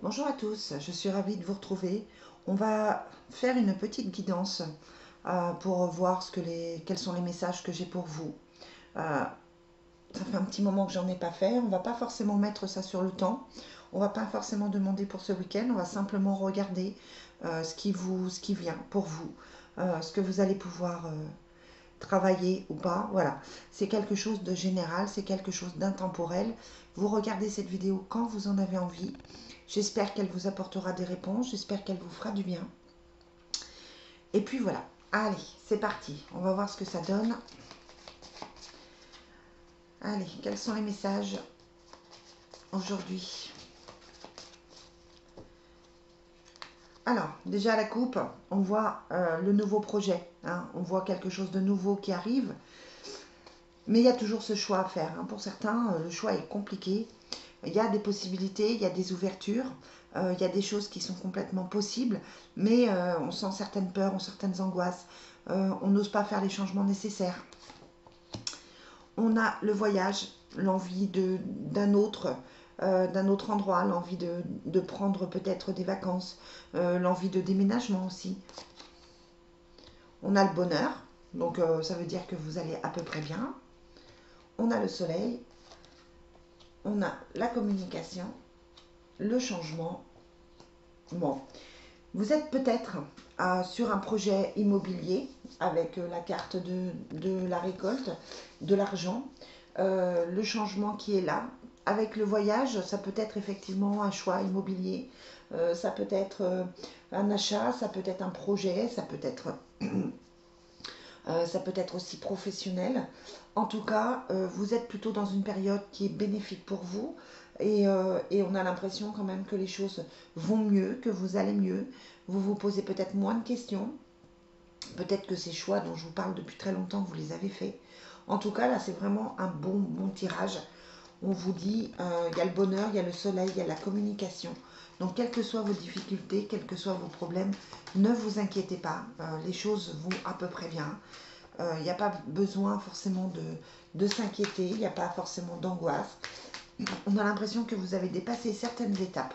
Bonjour à tous, je suis ravie de vous retrouver. On va faire une petite guidance pour voir quels sont les messages que j'ai pour vous. Euh, Ça fait un petit moment que j'en ai pas fait. On va pas forcément mettre ça sur le temps. On va pas forcément demander pour ce week-end. On va simplement regarder ce qui vient pour vous, ce que vous allez pouvoir travailler ou pas. Voilà, c'est quelque chose de général, c'est quelque chose d'intemporel. Vous regardez cette vidéo quand vous en avez envie. J'espère qu'elle vous apportera des réponses, j'espère qu'elle vous fera du bien. Et puis voilà, allez, c'est parti. On va voir ce que ça donne. Allez, quels sont les messages aujourd'hui? Alors, déjà la coupe, on voit le nouveau projet, hein. On voit quelque chose de nouveau qui arrive. Mais il y a toujours ce choix à faire, hein. Pour certains, le choix est compliqué. Il y a des possibilités, il y a des ouvertures, il y a des choses qui sont complètement possibles, mais on sent certaines peurs, certaines angoisses, on n'ose pas faire les changements nécessaires. On a le voyage, l'envie d'un autre endroit, l'envie de prendre peut-être des vacances, l'envie de déménagement aussi. On a le bonheur, donc ça veut dire que vous allez à peu près bien. On a le soleil, on a la communication, le changement. Bon, vous êtes peut-être sur un projet immobilier avec la carte de la récolte, de l'argent, le changement qui est là. Avec le voyage, ça peut être effectivement un choix immobilier, ça peut être un achat, ça peut être un projet, ça peut être aussi professionnel. En tout cas, vous êtes plutôt dans une période qui est bénéfique pour vous et on a l'impression quand même que les choses vont mieux, que vous allez mieux. Vous vous posez peut-être moins de questions. Peut-être que ces choix dont je vous parle depuis très longtemps, vous les avez faits. En tout cas, là, c'est vraiment un bon tirage. On vous dit, il y a le bonheur, il y a le soleil, il y a la communication. Donc, quelles que soient vos difficultés, quels que soient vos problèmes, ne vous inquiétez pas. Les choses vont à peu près bien. Il n'y a pas besoin forcément de s'inquiéter, il n'y a pas forcément d'angoisse. On a l'impression que vous avez dépassé certaines étapes.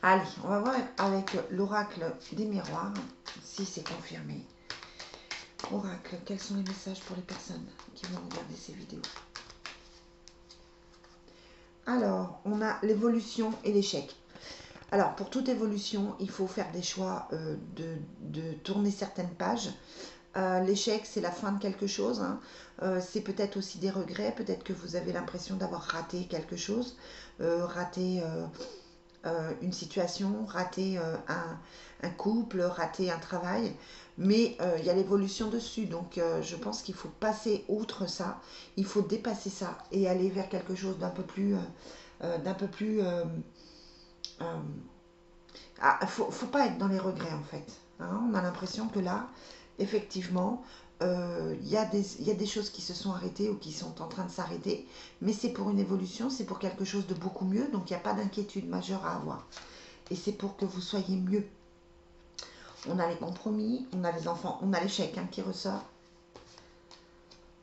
Allez, on va voir avec l'oracle des miroirs si c'est confirmé. Oracle, quels sont les messages pour les personnes qui vont regarder ces vidéos? Alors, on a l'évolution et l'échec. Alors, pour toute évolution, il faut faire des choix de tourner certaines pages. L'échec, c'est la fin de quelque chose, hein. C'est peut-être aussi des regrets, peut-être que vous avez l'impression d'avoir raté quelque chose, raté une situation, raté un couple, raté un travail, mais il y a l'évolution dessus, donc je pense qu'il faut passer outre ça, il faut dépasser ça et aller vers quelque chose d'un peu plus... d'un peu plus faut pas être dans les regrets en fait, hein. On a l'impression que là, effectivement, il y a des choses qui se sont arrêtées ou qui sont en train de s'arrêter, mais c'est pour une évolution, c'est pour quelque chose de beaucoup mieux, donc il n'y a pas d'inquiétude majeure à avoir. Et c'est pour que vous soyez mieux. On a les compromis, on a les enfants, on a l'échec, hein, qui ressort,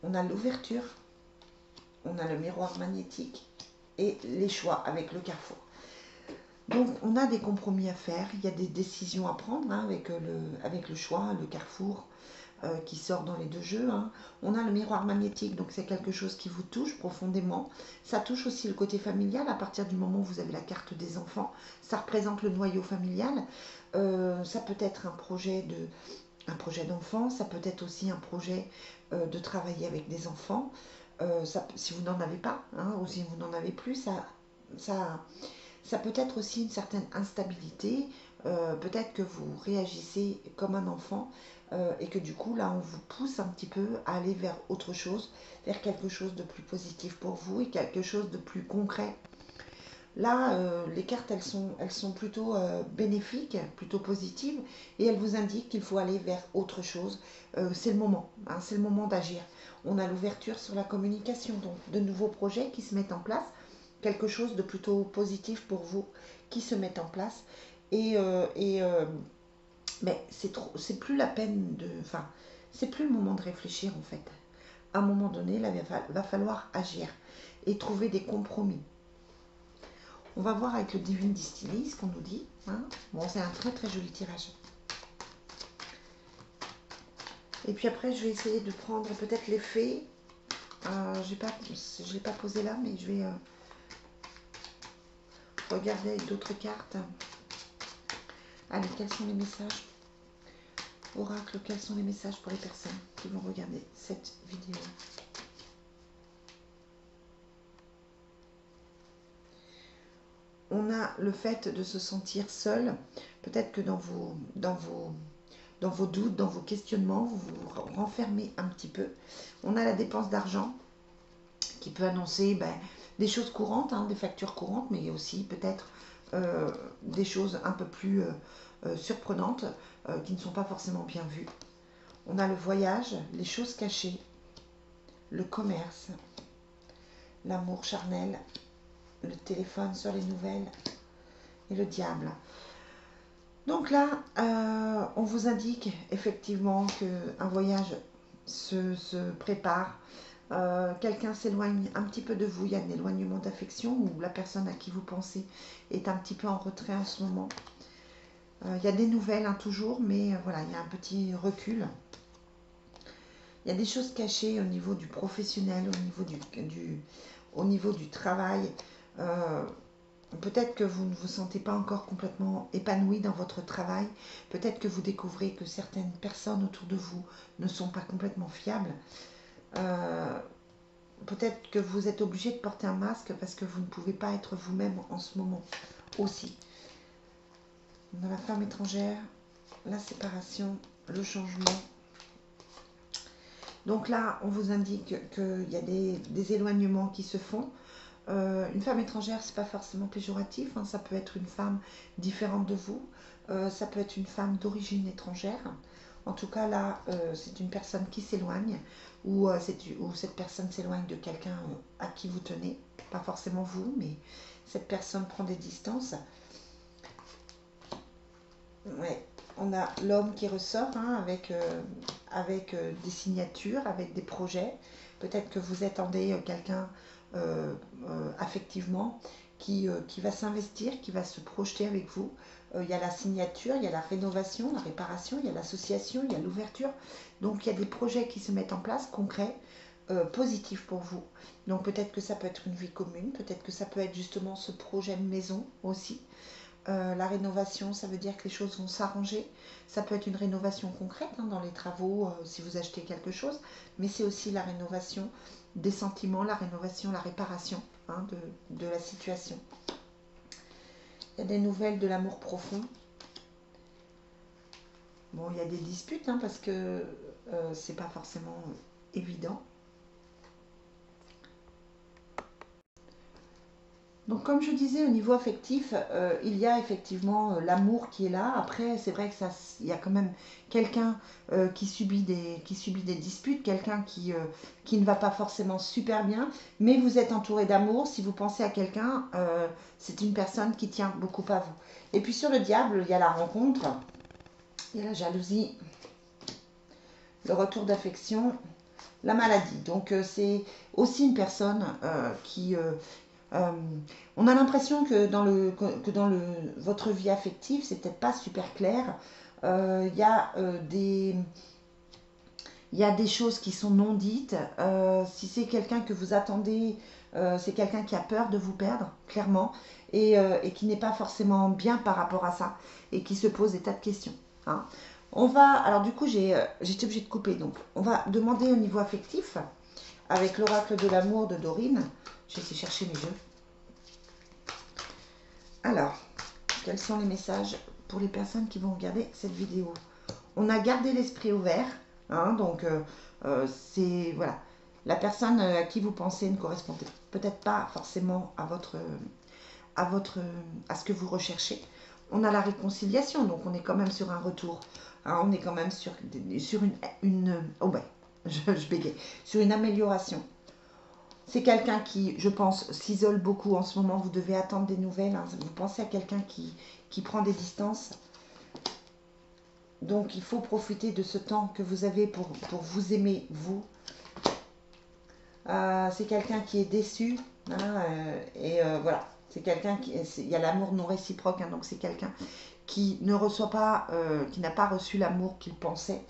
on a l'ouverture, on a le miroir magnétique et les choix avec le carrefour. Donc on a des compromis à faire, il y a des décisions à prendre, hein, avec le choix, le carrefour qui sort dans les deux jeux, hein. On a le miroir magnétique, donc c'est quelque chose qui vous touche profondément. Ça touche aussi le côté familial, à partir du moment où vous avez la carte des enfants, ça représente le noyau familial. Ça peut être un projet d'enfant, ça peut être aussi un projet de travailler avec des enfants. Si vous n'en avez pas, hein, ou si vous n'en avez plus, ça, ça peut être aussi une certaine instabilité. Peut-être que vous réagissez comme un enfant et que du coup, là, on vous pousse un petit peu à aller vers autre chose, vers quelque chose de plus positif pour vous et quelque chose de plus concret. Là, les cartes, elles sont plutôt bénéfiques, plutôt positives, et elles vous indiquent qu'il faut aller vers autre chose. C'est le moment, hein, c'est le moment d'agir. On a l'ouverture sur la communication, donc de nouveaux projets qui se mettent en place, quelque chose de plutôt positif pour vous qui se met en place. Mais c'est plus la peine de, enfin, c'est plus le moment de réfléchir en fait. À un moment donné, là, il va falloir agir et trouver des compromis. On va voir avec le Divine Distillery ce qu'on nous dit. Hein. Bon, c'est un très très joli tirage. Et puis après, je vais essayer de prendre peut-être les fées. Je ne l'ai pas posé là, mais je vais regarder avec d'autres cartes. Allez, quels sont les messages? Oracle, quels sont les messages pour les personnes qui vont regarder cette vidéo? On a le fait de se sentir seul. Peut-être que dans vos doutes, dans vos questionnements, vous vous renfermez un petit peu. On a la dépense d'argent qui peut annoncer des choses courantes, hein, des factures courantes, mais aussi peut-être des choses un peu plus surprenantes qui ne sont pas forcément bien vues. On a le voyage, les choses cachées, le commerce, l'amour charnel, le téléphone sur les nouvelles et le diable. Donc là, on vous indique effectivement qu'un voyage se prépare. Quelqu'un s'éloigne un petit peu de vous, il y a un éloignement d'affection ou la personne à qui vous pensez est un petit peu en retrait en ce moment. Il y a des nouvelles hein, toujours, mais voilà, il y a un petit recul. Il y a des choses cachées au niveau du professionnel, au niveau du travail. Peut-être que vous ne vous sentez pas encore complètement épanoui dans votre travail. Peut-être que vous découvrez que certaines personnes autour de vous ne sont pas complètement fiables. Peut-être que vous êtes obligé de porter un masque parce que vous ne pouvez pas être vous-même en ce moment aussi. Dans la femme étrangère, la séparation, le changement. Donc là, on vous indique qu'il y a des éloignements qui se font. Une femme étrangère, c'est pas forcément péjoratif. Hein, ça peut être une femme différente de vous. Ça peut être une femme d'origine étrangère. En tout cas, là, c'est une personne qui s'éloigne ou cette personne s'éloigne de quelqu'un à qui vous tenez. Pas forcément vous, mais cette personne prend des distances. Ouais. On a l'homme qui ressort hein, avec des signatures, avec des projets. Peut-être que vous attendez quelqu'un affectivement qui va s'investir, qui va se projeter avec vous. Il y a la signature, il y a la rénovation, la réparation, il y a l'association, il y a l'ouverture. Donc il y a des projets qui se mettent en place, concrets, positifs pour vous. Donc peut-être que ça peut être une vie commune, peut-être que ça peut être justement ce projet de maison aussi. La rénovation, ça veut dire que les choses vont s'arranger. Ça peut être une rénovation concrète hein, dans les travaux, si vous achetez quelque chose, mais c'est aussi la rénovation des sentiments, la rénovation, la réparation hein, de la situation. Il y a des nouvelles de l'amour profond. Bon, il y a des disputes hein, parce que c'est pas forcément évident. Donc comme je disais, au niveau affectif, il y a effectivement l'amour qui est là. Après, c'est vrai que il y a quand même quelqu'un qui subit des disputes, quelqu'un qui ne va pas forcément super bien, mais vous êtes entouré d'amour. Si vous pensez à quelqu'un, c'est une personne qui tient beaucoup à vous. Et puis sur le diable, il y a la rencontre, il y a la jalousie, le retour d'affection, la maladie. Donc c'est aussi une personne qui... on a l'impression que dans votre vie affective, c'est peut-être pas super clair. Il y a des choses qui sont non dites. Si c'est quelqu'un que vous attendez, c'est quelqu'un qui a peur de vous perdre, clairement, et qui n'est pas forcément bien par rapport à ça, et qui se pose des tas de questions. Hein. Alors du coup, j'ai été obligée de couper. Donc, on va demander au niveau affectif, avec l'oracle de l'amour de Dorine. Je vais essayer de chercher mes jeux. Alors, quels sont les messages pour les personnes qui vont regarder cette vidéo? On a gardé l'esprit ouvert, hein, donc c'est voilà, la personne à qui vous pensez ne correspond peut-être pas forcément à ce que vous recherchez. On a la réconciliation, donc on est quand même sur un retour, hein, on est quand même sur je bégaye, sur une amélioration. C'est quelqu'un qui, je pense, s'isole beaucoup en ce moment. Vous devez attendre des nouvelles. Hein. Vous pensez à quelqu'un qui prend des distances. Donc, il faut profiter de ce temps que vous avez pour vous aimer, vous. C'est quelqu'un qui est déçu. Hein, voilà. C'est quelqu'un qui, il y a l'amour non réciproque, hein, donc c'est quelqu'un qui ne reçoit pas, qui n'a pas reçu l'amour qu'il pensait.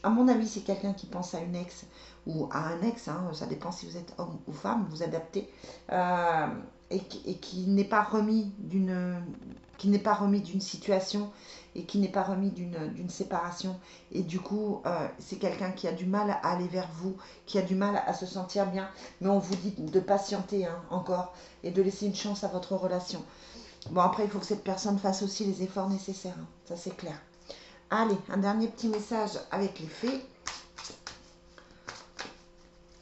À mon avis, c'est quelqu'un qui pense à une ex ou à un ex, hein, ça dépend si vous êtes homme ou femme, vous adaptez, euh, et qui n'est pas remis d'une situation et qui n'est pas remis d'une séparation. Et du coup, c'est quelqu'un qui a du mal à aller vers vous, qui a du mal à se sentir bien. Mais on vous dit de patienter, hein, encore et de laisser une chance à votre relation. Bon, après, il faut que cette personne fasse aussi les efforts nécessaires, hein, ça c'est clair. Allez, un dernier petit message avec les fées.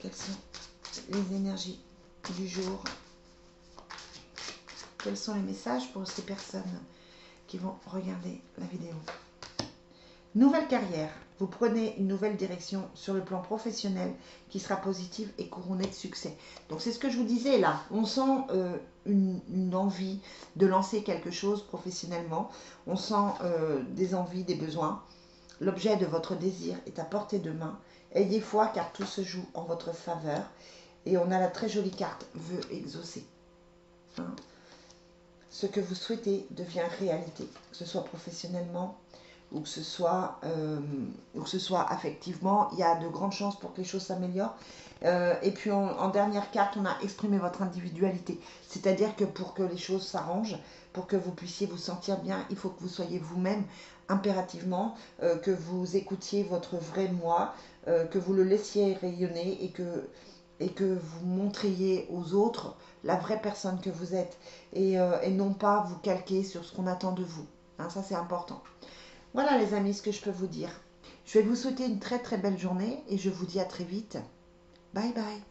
Quelles sont les énergies du jour? Quels sont les messages pour ces personnes qui vont regarder la vidéo? Nouvelle carrière. Vous prenez une nouvelle direction sur le plan professionnel qui sera positive et couronnée de succès. Donc c'est ce que je vous disais là. On sent une envie de lancer quelque chose professionnellement. On sent des envies, des besoins. L'objet de votre désir est à portée de main. Ayez foi car tout se joue en votre faveur. Et on a la très jolie carte vœu exaucé. Hein? Ce que vous souhaitez devient réalité, que ce soit professionnellement ou que ce soit affectivement. Il y a de grandes chances pour que les choses s'améliorent. Et puis en dernière carte, on a exprimé votre individualité. C'est-à-dire que pour que les choses s'arrangent, pour que vous puissiez vous sentir bien, il faut que vous soyez vous-même impérativement, que vous écoutiez votre vrai moi, que vous le laissiez rayonner et que vous montriez aux autres la vraie personne que vous êtes et non pas vous calquer sur ce qu'on attend de vous. Hein, ça, c'est important. Voilà les amis, ce que je peux vous dire. Je vais vous souhaiter une très très belle journée et je vous dis à très vite. Bye bye.